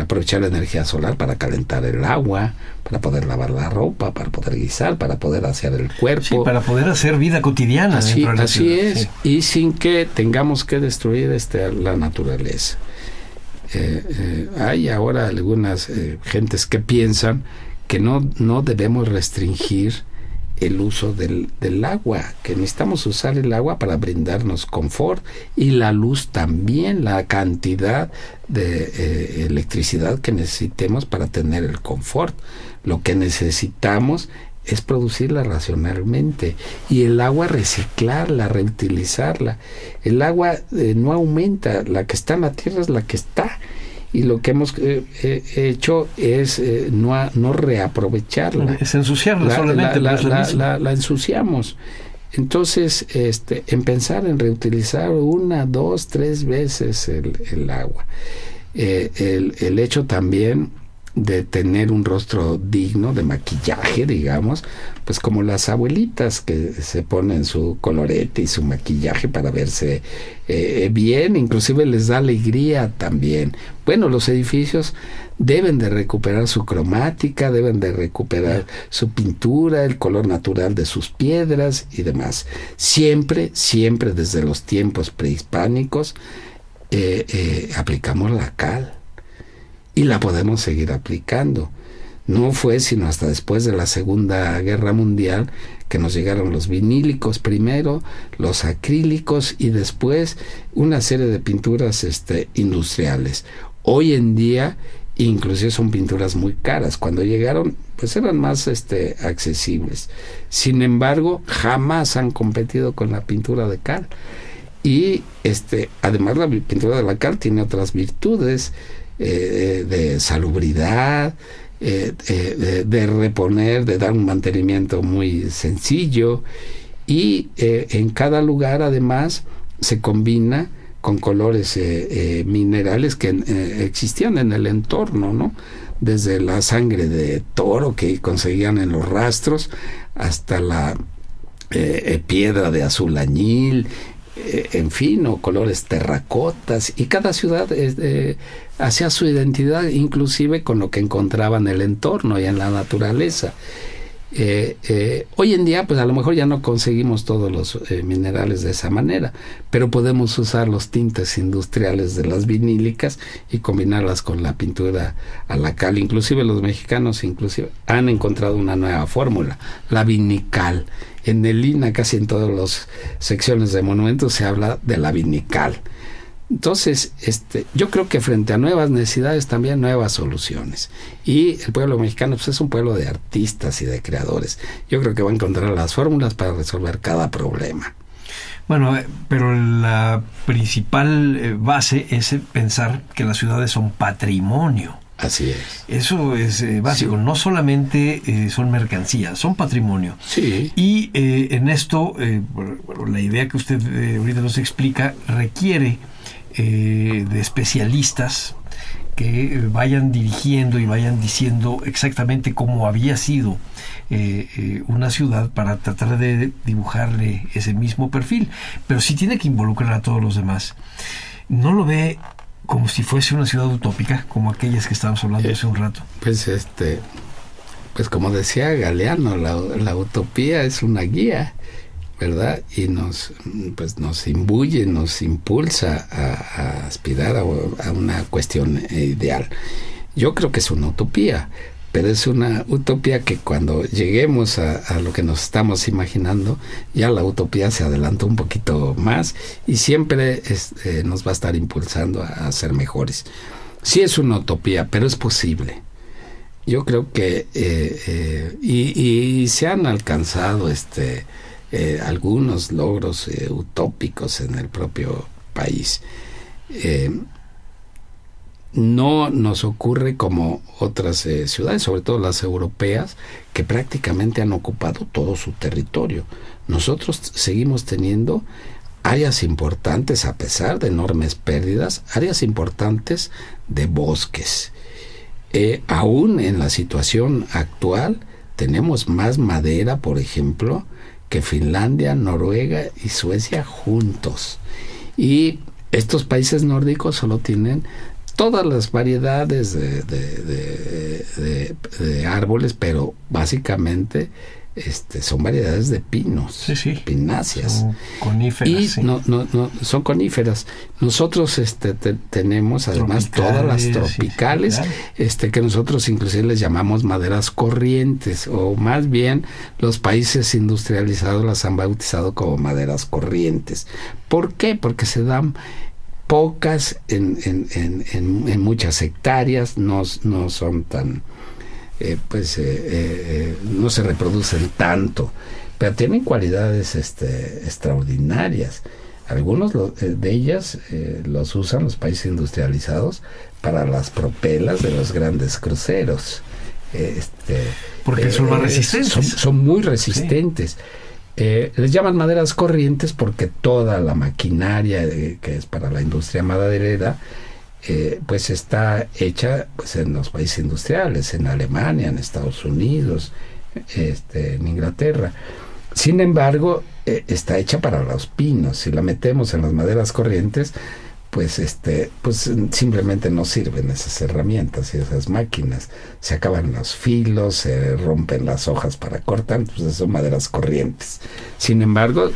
aprovechar la energía solar para calentar el agua, para poder lavar la ropa, para poder guisar, para poder asear el cuerpo. Sí, para poder hacer vida cotidiana. Así es, sí. Y sin que tengamos que destruir la naturaleza. Hay ahora algunas gentes que piensan que no debemos restringir el uso del agua, que necesitamos usar el agua para brindarnos confort, y la luz también, la cantidad de electricidad que necesitemos para tener el confort. Lo que necesitamos es producirla racionalmente, y el agua reciclarla, reutilizarla. El agua no aumenta, la que está en la tierra es la que está, y lo que hemos hecho es no reaprovecharla. Es ensuciarla solamente. La ensuciamos. Entonces, en pensar en reutilizar 1, 2, 3 veces el agua. El hecho también de tener un rostro digno, de maquillaje, digamos, pues como las abuelitas que se ponen su colorete y su maquillaje para verse bien, inclusive les da alegría también. Bueno, los edificios deben de recuperar su cromática, deben de recuperar su pintura, el color natural de sus piedras y demás. Siempre desde los tiempos prehispánicos aplicamos la cal. Y la podemos seguir aplicando. No fue sino hasta después de la Segunda Guerra Mundial que nos llegaron los vinílicos primero, los acrílicos y después una serie de pinturas industriales. Hoy en día, inclusive son pinturas muy caras. Cuando llegaron, pues eran más accesibles. Sin embargo, jamás han competido con la pintura de cal. Y además la pintura de la cal tiene otras virtudes, de salubridad, de reponer, de dar un mantenimiento muy sencillo, y en cada lugar además se combina con colores minerales que existían en el entorno, ¿no? Desde la sangre de toro que conseguían en los rastros hasta la piedra de azul añil, en fin, o colores terracotas, y cada ciudad hacía su identidad inclusive con lo que encontraba en el entorno y en la naturaleza. Hoy en día pues a lo mejor ya no conseguimos todos los minerales de esa manera, pero podemos usar los tintes industriales de las vinílicas y combinarlas con la pintura a la cal. Inclusive los mexicanos han encontrado una nueva fórmula, la vinical. En el INA, casi en todas las secciones de monumentos se habla de la vinical. Entonces, yo creo que frente a nuevas necesidades también nuevas soluciones. Y el pueblo mexicano pues, es un pueblo de artistas y de creadores. Yo creo que va a encontrar las fórmulas para resolver cada problema. Bueno, pero la principal base es pensar que las ciudades son patrimonio. Así es. Eso es básico. Sí. No solamente son mercancías, son patrimonio. Sí. Y en esto, la idea que usted ahorita nos explica requiere de especialistas que vayan dirigiendo y vayan diciendo exactamente cómo había sido una ciudad para tratar de dibujarle ese mismo perfil. Pero sí tiene que involucrar a todos los demás. No lo ve como si fuese una ciudad utópica, como aquellas que estábamos hablando hace un rato. Pues como decía Galeano, la utopía es una guía, ¿verdad? Y nos imbuye, nos impulsa a aspirar a una cuestión ideal. Yo creo que es una utopía, pero es una utopía que cuando lleguemos a lo que nos estamos imaginando, ya la utopía se adelanta un poquito más y siempre nos va a estar impulsando a ser mejores. Sí es una utopía, pero es posible. Yo creo que y se han alcanzado algunos logros utópicos en el propio país. No nos ocurre como otras ciudades, sobre todo las europeas, que prácticamente han ocupado todo su territorio. Nosotros seguimos teniendo áreas importantes, a pesar de enormes pérdidas, áreas importantes de bosques. Aún en la situación actual tenemos más madera, por ejemplo, que Finlandia, Noruega y Suecia juntos. Y estos países nórdicos solo tienen todas las variedades de árboles, pero básicamente son variedades de pinos, pináceas. Son coníferas. Y sí. no, son coníferas. Nosotros tenemos además todas las tropicales, sí, claro. Que nosotros inclusive les llamamos maderas corrientes, o más bien los países industrializados las han bautizado como maderas corrientes. ¿Por qué? Porque se dan pocas en muchas hectáreas, no son tan no se reproducen tanto, pero tienen cualidades extraordinarias. Algunos de ellas los usan los países industrializados para las propelas de los grandes cruceros, porque son más resistentes. Son muy resistentes. Sí. Les llaman maderas corrientes porque toda la maquinaria que es para la industria maderera pues está hecha pues en los países industriales, en Alemania, en Estados Unidos, en Inglaterra. Sin embargo, está hecha para los pinos. Si la metemos en las maderas corrientes, pues simplemente no sirven esas herramientas y esas máquinas. Se acaban los filos, se rompen las hojas para cortar, pues son maderas corrientes. Sin embargo,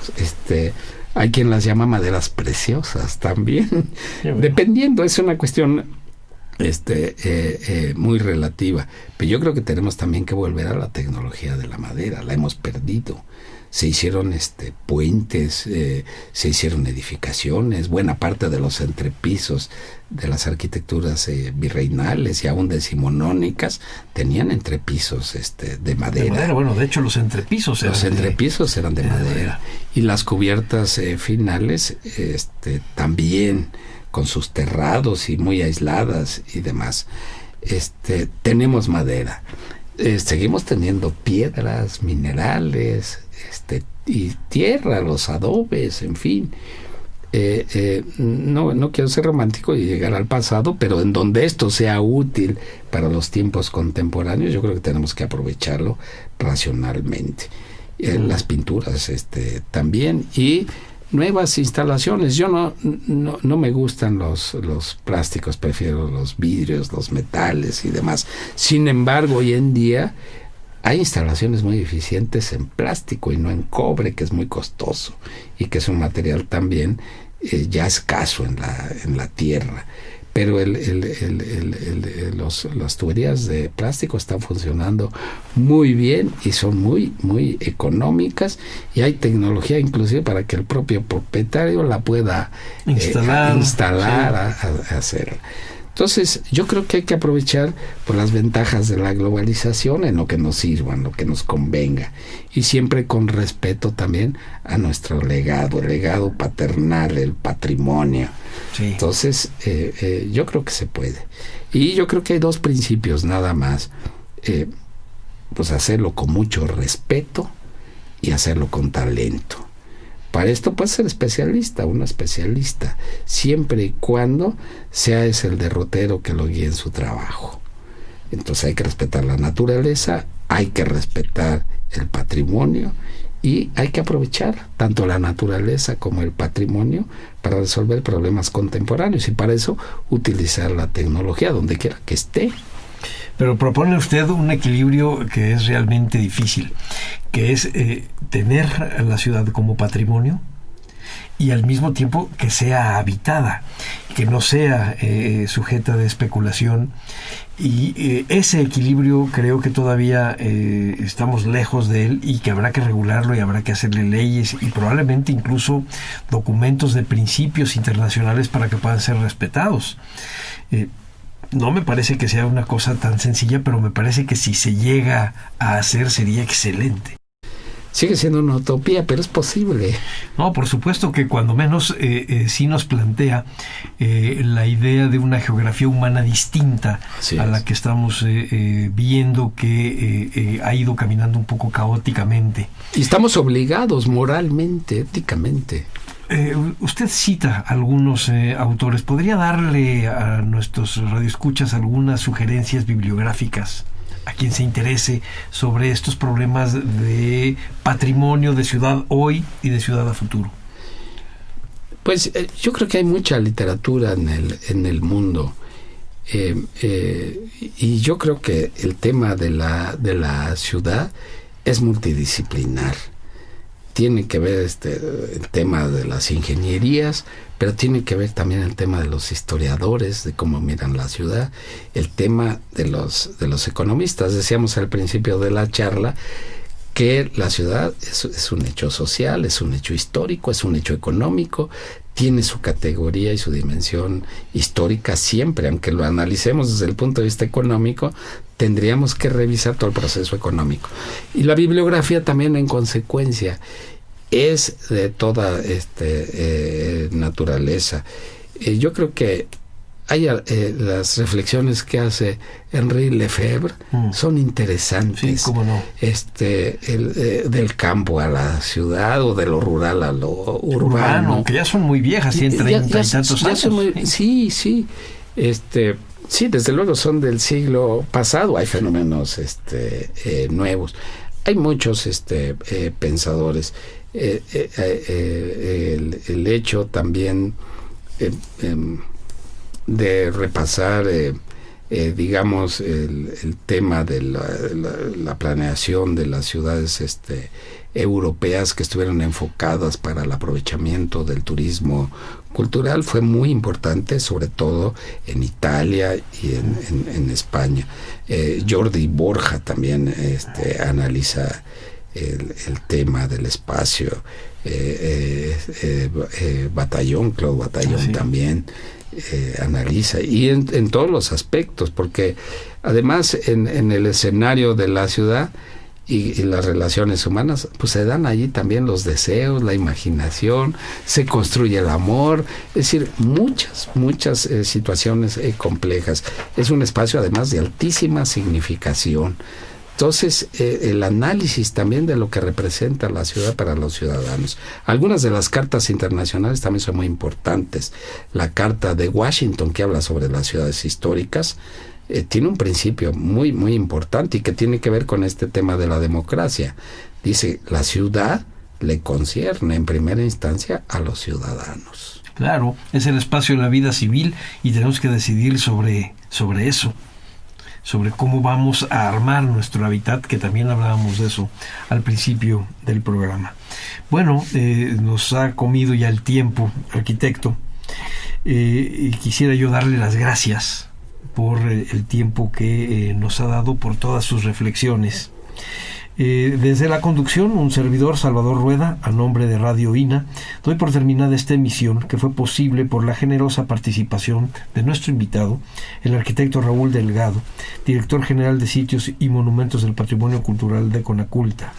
hay quien las llama maderas preciosas también. Bueno. Dependiendo, es una cuestión muy relativa. Pero yo creo que tenemos también que volver a la tecnología de la madera. La hemos perdido. Se hicieron puentes, se hicieron edificaciones, buena parte de los entrepisos de las arquitecturas virreinales y aún decimonónicas tenían entrepisos de madera. De madera, bueno, de hecho los entrepisos eran de madera. Y las cubiertas finales también, con sus terrados y muy aisladas y demás. Tenemos madera. Seguimos teniendo piedras, minerales, y tierra, los adobes, en fin. No quiero ser romántico y llegar al pasado, pero en donde esto sea útil para los tiempos contemporáneos, yo creo que tenemos que aprovecharlo racionalmente. Las pinturas también, y nuevas instalaciones. Yo no me gustan los plásticos, prefiero los vidrios, los metales y demás. Sin embargo, hoy en día hay instalaciones muy eficientes en plástico y no en cobre, que es muy costoso y que es un material también ya escaso en la tierra. Pero las tuberías de plástico están funcionando muy bien y son muy, muy económicas, y hay tecnología inclusive para que el propio propietario la pueda instalar, sí. Hacerla. Entonces, yo creo que hay que aprovechar por las ventajas de la globalización en lo que nos sirva, en lo que nos convenga, y siempre con respeto también a nuestro legado, el legado paternal, el patrimonio. Sí. Entonces, yo creo que se puede. Y yo creo que hay dos principios nada más. Pues hacerlo con mucho respeto y hacerlo con talento. Para esto puede ser una especialista, siempre y cuando sea el derrotero que lo guíe en su trabajo. Entonces hay que respetar la naturaleza, hay que respetar el patrimonio, y hay que aprovechar tanto la naturaleza como el patrimonio para resolver problemas contemporáneos, y para eso utilizar la tecnología donde quiera que esté. Pero propone usted un equilibrio que es realmente difícil, que es tener a la ciudad como patrimonio y al mismo tiempo que sea habitada, que no sea sujeta de especulación. Y ese equilibrio creo que todavía estamos lejos de él, y que habrá que regularlo y habrá que hacerle leyes y probablemente incluso documentos de principios internacionales para que puedan ser respetados. No me parece que sea una cosa tan sencilla, pero me parece que si se llega a hacer sería excelente. Sigue siendo una utopía, pero es posible. No, por supuesto que cuando menos sí nos plantea la idea de una geografía humana distinta a la que estamos viendo, que ha ido caminando un poco caóticamente. Y estamos obligados moralmente, éticamente. Usted cita algunos autores. ¿Podría darle a nuestros radioescuchas algunas sugerencias bibliográficas a quien se interese sobre estos problemas de patrimonio, de ciudad hoy y de ciudad a futuro? Pues yo creo que hay mucha literatura en el mundo, y yo creo que el tema de la ciudad es multidisciplinar. Tiene que ver el tema de las ingenierías, pero tiene que ver también el tema de los historiadores, de cómo miran la ciudad, el tema de los economistas. Decíamos al principio de la charla que la ciudad es un hecho social, es un hecho histórico, es un hecho económico, tiene su categoría y su dimensión histórica siempre. Aunque lo analicemos desde el punto de vista económico, tendríamos que revisar todo el proceso económico. Y la bibliografía también, en consecuencia, es de toda naturaleza. Yo creo que hay las reflexiones que hace Henri Lefebvre son interesantes. Sí, cómo no. Del campo a la ciudad, o de lo rural a lo urbano. Que ya son muy viejas, tienen 30 y tantos años. Sí. Sí, desde luego son del siglo pasado, hay fenómenos nuevos. Hay muchos pensadores. El hecho también de repasar, digamos, el tema de la planeación de las ciudades europeas que estuvieron enfocadas para el aprovechamiento del turismo cultural fue muy importante, sobre todo en Italia y en España. Jordi Borja también analiza el tema del espacio. Claude Bataillon también analiza, y en todos los aspectos, porque además en el escenario de la ciudad y las relaciones humanas, pues se dan allí también los deseos, la imaginación, se construye el amor, es decir, muchas situaciones complejas. Es un espacio además de altísima significación. Entonces, el análisis también de lo que representa la ciudad para los ciudadanos. Algunas de las cartas internacionales también son muy importantes. La Carta de Washington, que habla sobre las ciudades históricas, tiene un principio muy, muy importante y que tiene que ver con este tema de la democracia. Dice, la ciudad le concierne en primera instancia a los ciudadanos. Claro, es el espacio de la vida civil y tenemos que decidir sobre eso, sobre cómo vamos a armar nuestro hábitat, que también hablábamos de eso al principio del programa. Bueno, nos ha comido ya el tiempo, arquitecto, y quisiera yo darle las gracias por el tiempo que nos ha dado, por todas sus reflexiones. Desde la conducción, un servidor, Salvador Rueda, a nombre de Radio INA, doy por terminada esta emisión, que fue posible por la generosa participación de nuestro invitado, el arquitecto Raúl Delgado, director general de Sitios y Monumentos del Patrimonio Cultural de Conaculta.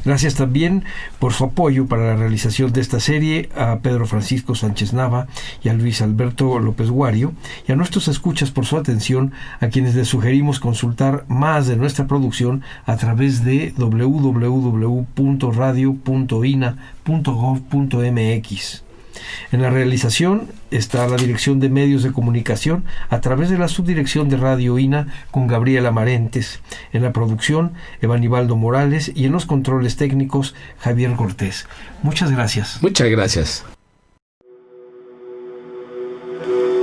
Gracias también por su apoyo para la realización de esta serie a Pedro Francisco Sánchez Nava y a Luis Alberto López Guario, y a nuestros escuchas por su atención, a quienes les sugerimos consultar más de nuestra producción a través de www.radio.ina.gov.mx. En la realización está la Dirección de Medios de Comunicación a través de la Subdirección de Radio INA con Gabriela Marentes. En la producción, Evanibaldo Morales, y en los controles técnicos, Javier Cortés. Muchas gracias. Muchas gracias.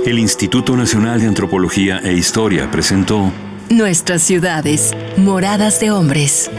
El Instituto Nacional de Antropología e Historia presentó Nuestras ciudades, moradas de hombres.